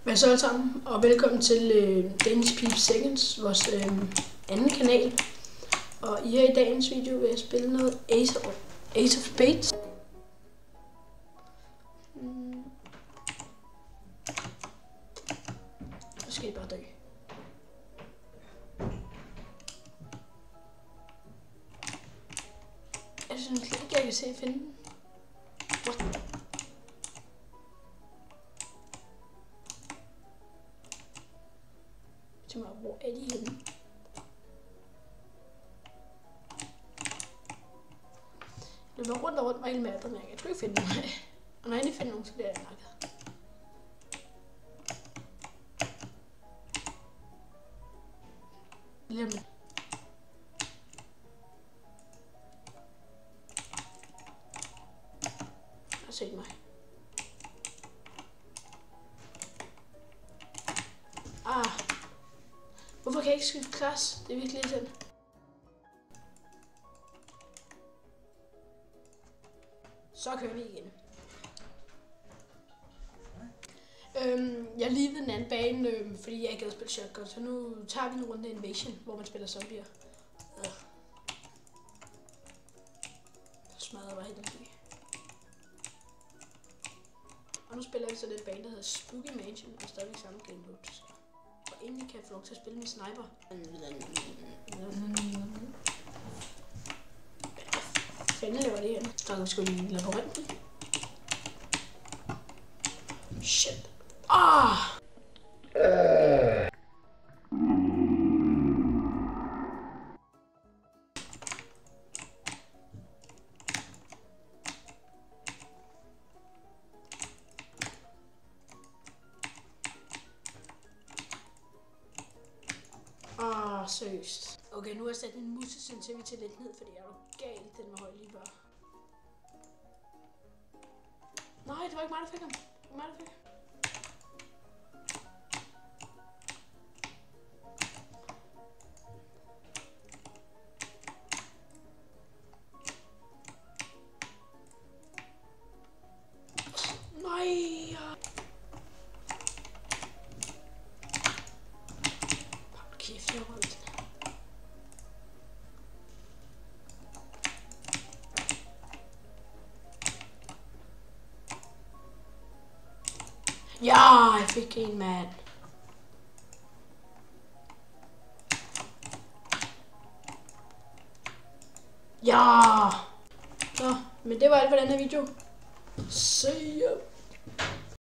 Hvad så alle sammen, og velkommen til Danish Peep Seconds, vores anden kanal. Og her i dagens video vil jeg spille noget Ace of Spades. Så skal I bare dø. Jeg synes ikke, jeg kan se finde den. What? Hvor er de henne? Jeg løber rundt og rundt med hele mappen, men jeg kan ikke finde nogen. Og når jeg endelig finder nogen, så bliver jeg nakket. Lige om lidt. Jeg har set mig. Hvorfor kan jeg ikke skyde klasse? Det er virkelig irriterende. Så kører vi igen. Jeg leavede den anden bane, fordi jeg ikke gad spille shotgun, så nu tager vi en runde Invasion, hvor man spiller zombier. Så smadrer jeg bare helt vildt. Og nu spiller vi så den bane, der hedder Spooky Mansion, og stadigvæk samme game mode. Og endelig kan jeg få lov til at spille med sniper. Hvad fanden laver det her? Der er sgu en labyrint. Shit. Seriøst. Okay, nu har jeg sat min musesensitivity lidt ned, fordi jeg er jo galt, den var høj lige bare. Nej, det var ikke mig, der fik ham. Det var mig, der fik ham. Nej. Hold kæft, jeg var lidt. Ja, jeg fik en mand. Ja. Så, men det var alt for den her video. See ya.